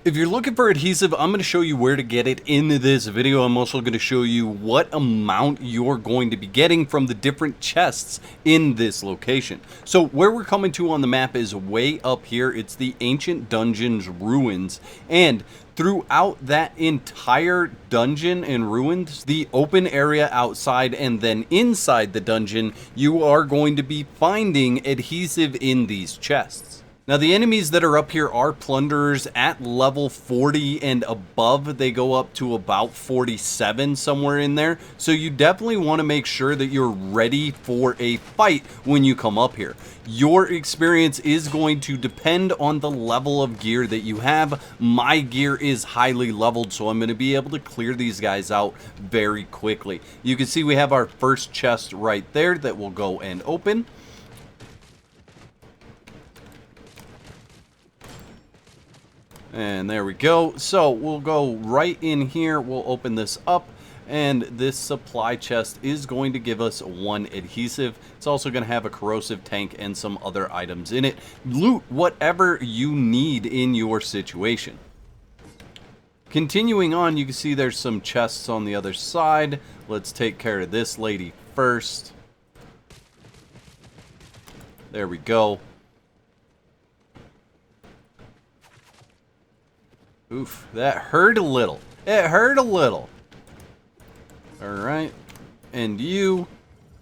If you're looking for adhesive, I'm going to show you where to get it in this video. I'm also going to show you what amount you're going to be getting from the different chests in this location. So where we're coming to on the map is way up here. It's the Ancient Dungeons Ruins, and throughout that entire dungeon and ruins, the open area outside and then inside the dungeon, you are going to be finding adhesive in these chests. Now, the enemies that are up here are plunderers at level 40 and above. They go up to about 47, somewhere in there. So you definitely want to make sure that you're ready for a fight when you come up here. Your experience is going to depend on the level of gear that you have. My gear is highly leveled, so I'm going to be able to clear these guys out very quickly. You can see we have our first chest right there that we'll go and open. And there we go. So we'll go right in here. We'll open this up. And this supply chest is going to give us 1 adhesive. It's also going to have a corrosive tank and some other items in it. Loot whatever you need in your situation. Continuing on, you can see there's some chests on the other side. Let's take care of this lady first. There we go. Oof, that hurt a little. It hurt a little. Alright. And you.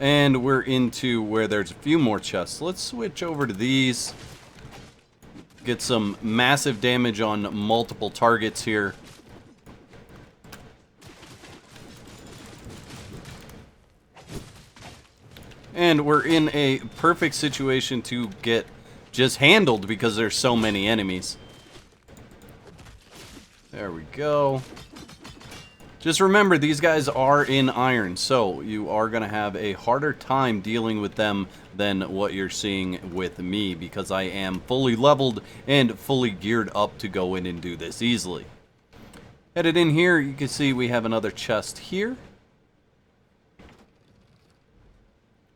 And we're into where there's a few more chests. Let's switch over to these. Get some massive damage on multiple targets here. And we're in a perfect situation to get just handled because there's so many enemies. There we go. Just remember, these guys are in iron, so you are going to have a harder time dealing with them than what you're seeing with me, because I am fully leveled and fully geared up to go in and do this easily. Headed in here, you can see we have another chest here.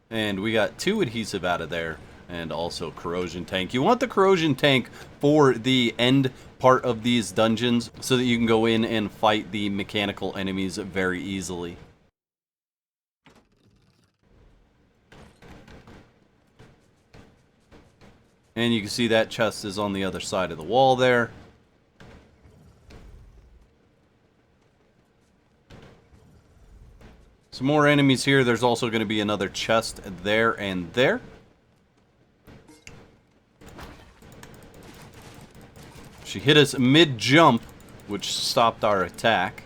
And we got 2 adhesive out of there. And also corrosion tank. You want the corrosion tank for the end part of these dungeons so that you can go in and fight the mechanical enemies very easily. And you can see that chest is on the other side of the wall there. Some more enemies here. There's also going to be another chest there and there. She hit us mid-jump, which stopped our attack.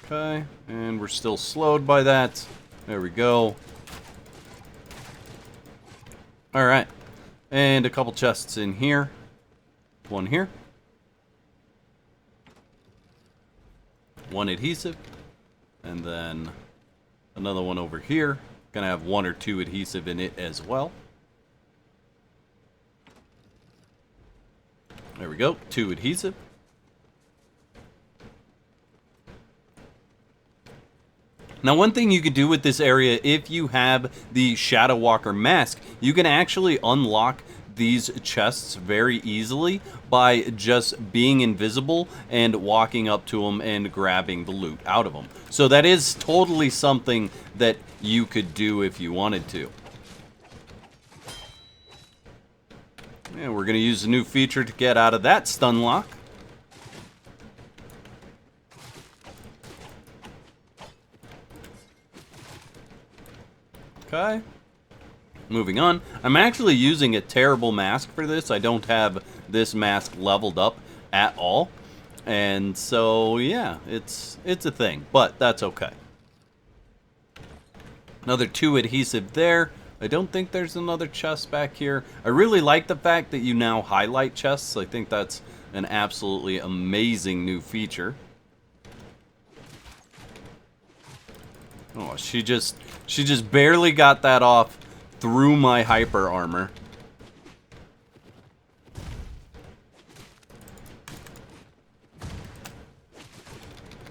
Okay, and we're still slowed by that. There we go. Alright, and a couple chests in here. One here. 1 adhesive. And then another one over here. Gonna have 1 or 2 adhesive in it as well. There we go, 2 adhesive. Now, one thing you could do with this area, if you have the Shadow Walker mask, you can actually unlock these chests very easily by just being invisible and walking up to them and grabbing the loot out of them. So that is totally something that you could do if you wanted to. And we're going to use a new feature to get out of that stun lock. Okay. Moving on. I'm actually using a terrible mask for this. I don't have this mask leveled up at all. And so, yeah, it's a thing. But that's okay. Another 2 adhesive there. I don't think there's another chest back here. I really like the fact that you now highlight chests. I think that's an absolutely amazing new feature. Oh, she just barely got that off through my hyper armor.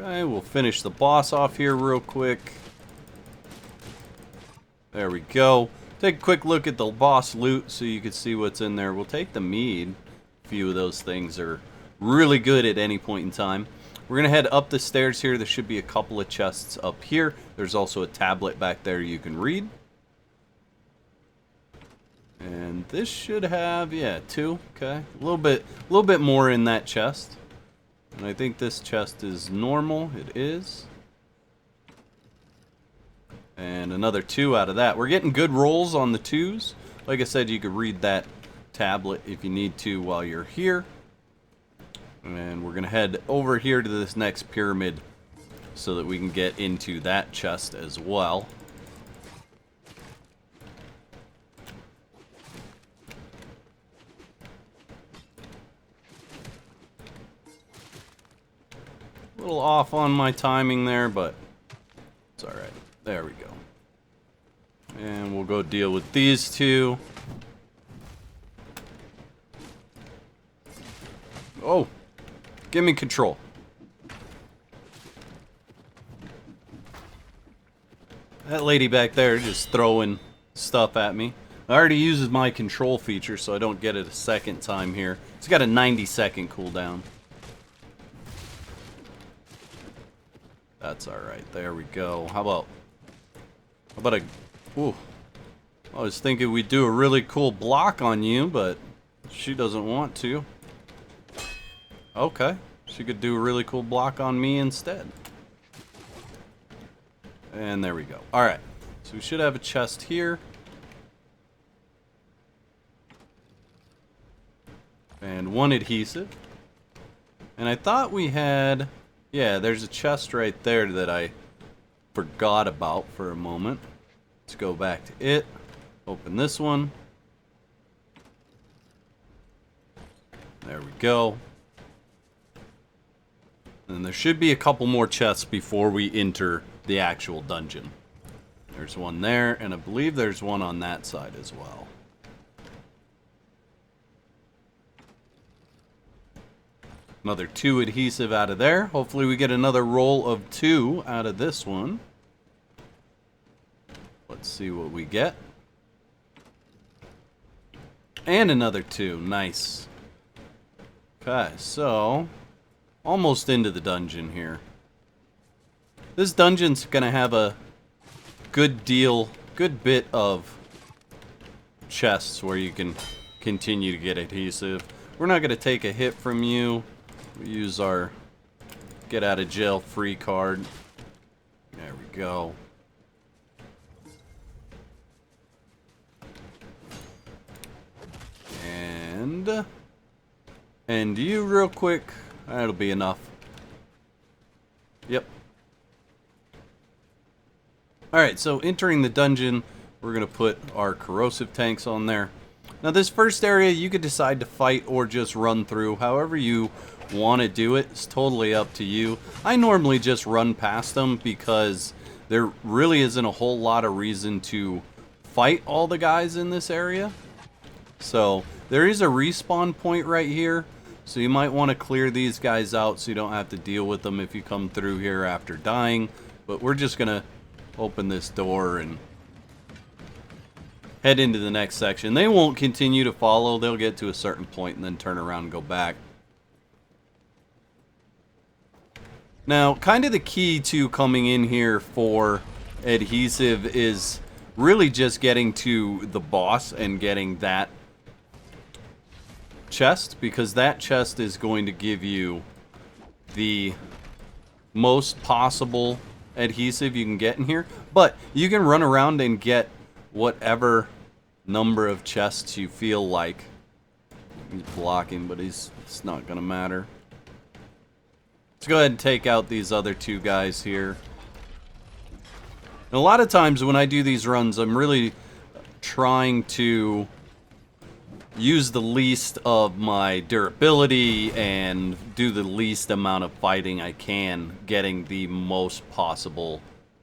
Okay, we'll finish the boss off here real quick. There we go. take a quick look at the boss loot so you can see what's in there. We'll take the mead. A few of those things are really good at any point in time. We're going to head up the stairs here. There should be a couple of chests up here. There's also a tablet back there you can read. And this should have, yeah, 2. Okay, a little bit more in that chest. And I think this chest is normal. It is. And another 2 out of that. We're getting good rolls on the 2s. Like I said, you could read that tablet if you need to while you're here. And we're going to head over here to this next pyramid so that we can get into that chest as well. A little off on my timing there, but it's alright. There we go. And we'll go deal with these 2. Oh! Give me control. That lady back there just throwing stuff at me. I already uses my control feature, so I don't get it a second time here. It's got a 90-second cooldown. That's alright. There we go. How about a... Ooh. I was thinking we'd do a really cool block on you, but she doesn't want to. Okay. She could do a really cool block on me instead. And there we go. Alright. So we should have a chest here. And 1 adhesive. And I thought we had... Yeah, there's a chest right there that I forgot about for a moment. Let's go back to it. Open this one. There we go. And there should be a couple more chests before we enter the actual dungeon. There's one there, and I believe there's one on that side as well. Another 2 adhesive out of there. Hopefully we get another roll of 2 out of this one. Let's see what we get. And another 2. Nice. Okay, so... almost into the dungeon here. This dungeon's gonna have a good bit of chests where you can continue to get adhesive. We're not gonna take a hit from you. We use our get out of jail free card. There we go. And you real quick. That'll be enough. Yep. Alright, so entering the dungeon, we're going to put our corrosive tanks on there. Now this first area, you could decide to fight or just run through. However you want to do it, it's totally up to you. I normally just run past them because there really isn't a whole lot of reason to fight all the guys in this area. So there is a respawn point right here. So you might want to clear these guys out so you don't have to deal with them if you come through here after dying. But we're just going to open this door and head into the next section. They won't continue to follow. They'll get to a certain point and then turn around and go back. Now, kind of the key to coming in here for adhesive is really just getting to the boss and getting that chest, because that chest is going to give you the most possible adhesive you can get in here. But you can run around and get whatever number of chests you feel like. He's blocking, but it's not gonna matter. Let's go ahead and take out these other 2 guys here. And a lot of times when I do these runs, I'm really trying to use the least of my durability and do the least amount of fighting I can, getting the most possible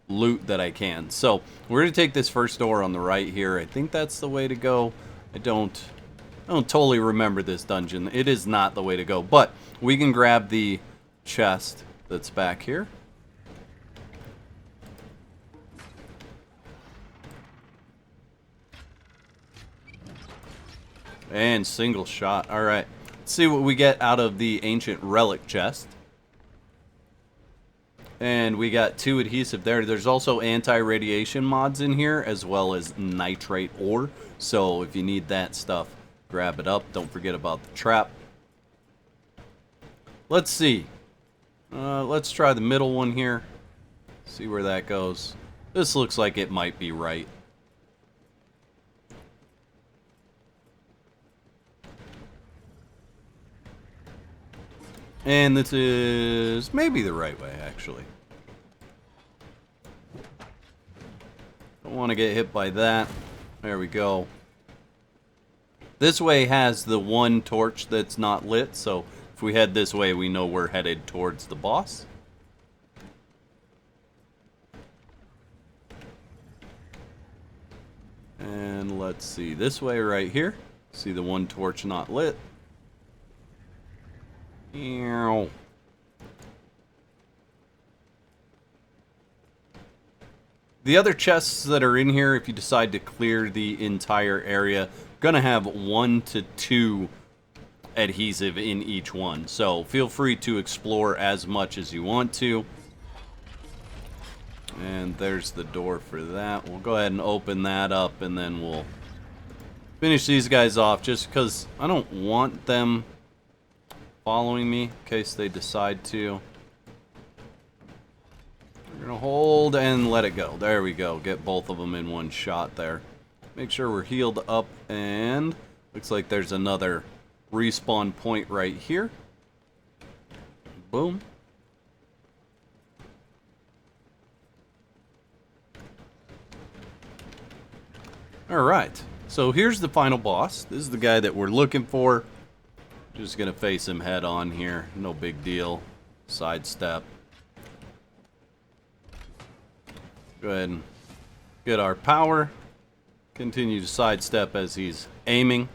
loot that I can. So we're going to take this first door on the right here. I think that's the way to go. I don't totally remember this dungeon. It is not the way to go, but we can grab the chest that's back here. And single shot. All right. Let's see what we get out of the ancient relic chest. And we got 2 adhesive there. There's also anti-radiation mods in here, as well as nitrate ore. So if you need that stuff, grab it up. Don't forget about the trap. Let's see. Let's try the middle one here. See where that goes. This looks like it might be right. And this is maybe the right way, actually. Don't want to get hit by that. There we go. This way has the one torch that's not lit, so if we head this way, we know we're headed towards the boss. And let's see, this way right here. See the one torch not lit. Ew. The other chests that are in here, if you decide to clear the entire area, gonna have 1 to 2 adhesive in each one. So feel free to explore as much as you want to. And there's the door for that. We'll go ahead and open that up, and then we'll finish these guys off, just because I don't want them following me in case they decide to. We're gonna hold and let it go. There we go. Get both of them in one shot there. Make sure we're healed up, and looks like there's another respawn point right here. Boom. Alright, so here's the final boss. This is the guy that we're looking for. Just gonna face him head on here. No big deal. Sidestep. Go ahead and get our power. Continue to sidestep as he's aiming.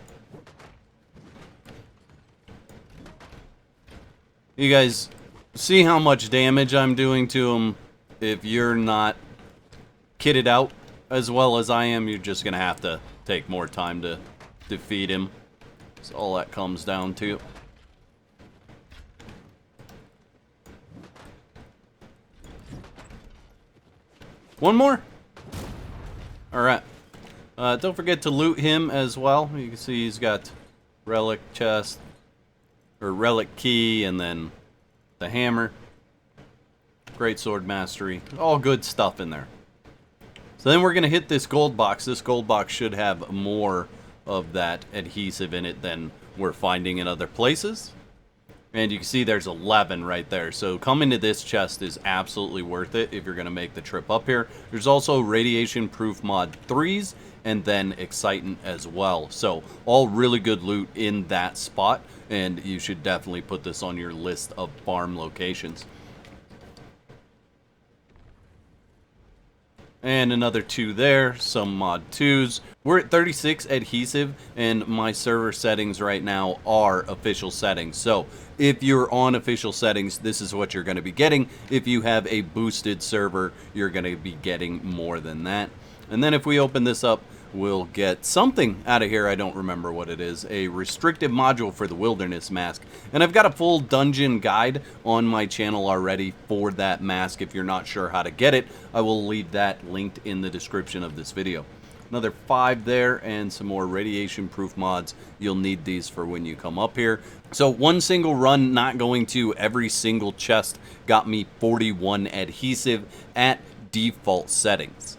You guys see how much damage I'm doing to him? If you're not kitted out as well as I am, you're just gonna have to take more time to defeat him. That's all that comes down to. One more? Alright. Don't forget to loot him as well. You can see he's got relic chest, or relic key, and then the hammer. Great sword mastery. All good stuff in there. So then we're going to hit this gold box. This gold box should have more of that adhesive in it than we're finding in other places. And you can see there's 11 right there. So coming to this chest is absolutely worth it if you're going to make the trip up here. There's also radiation proof mod 3s and then excitant as well. So all really good loot in that spot, and you should definitely put this on your list of farm locations. And another 2 there, some mod 2s. We're at 36 adhesive, and my server settings right now are official settings. So if you're on official settings, this is what you're going to be getting. If you have a boosted server, you're going to be getting more than that. And then if we open this up, we'll get something out of here. I don't remember what it is. A restrictive module for the wilderness mask. And I've got a full dungeon guide on my channel already for that mask. If you're not sure how to get it, I will leave that linked in the description of this video. Another 5 there, and some more radiation proof mods. You'll need these for when you come up here. So one single run, not going to every single chest, got me 41 adhesive at default settings.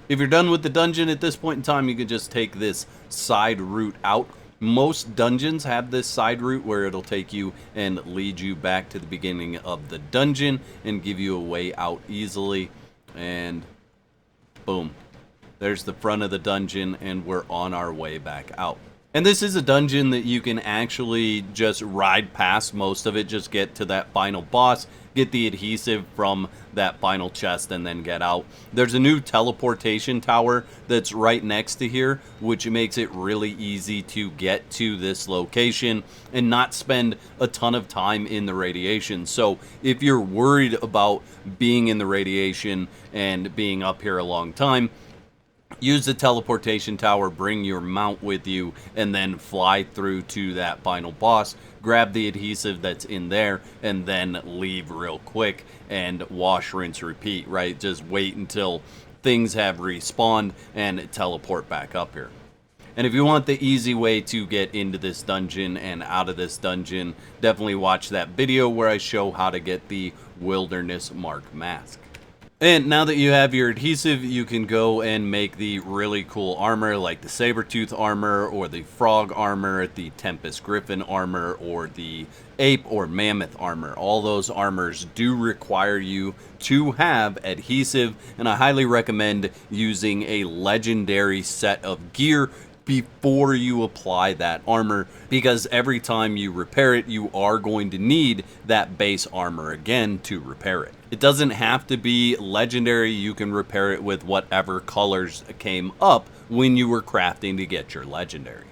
If you're done with the dungeon at this point in time, you can just take this side route out. Most dungeons have this side route where it'll take you and lead you back to the beginning of the dungeon and give you a way out easily. And boom, there's the front of the dungeon, and we're on our way back out. And this is a dungeon that you can actually just ride past most of it, just get to that final boss, get the adhesive from that final chest, and then get out. There's a new teleportation tower that's right next to here, which makes it really easy to get to this location and not spend a ton of time in the radiation. So if you're worried about being in the radiation and being up here a long time, use the teleportation tower, bring your mount with you, and then fly through to that final boss, grab the adhesive that's in there, and then leave real quick and wash, rinse, repeat, right? Just wait until things have respawned and teleport back up here. And if you want the easy way to get into this dungeon and out of this dungeon, definitely watch that video where I show how to get the Wilderness Mark mask. And now that you have your adhesive, you can go and make the really cool armor like the Sabertooth armor or the Frog armor, the Tempest Griffin armor, or the Ape or Mammoth armor. All those armors do require you to have adhesive, and I highly recommend using a legendary set of gear before you apply that armor, because every time you repair it, you are going to need that base armor again to repair it. It doesn't have to be legendary. You can repair it with whatever colors came up when you were crafting to get your legendary.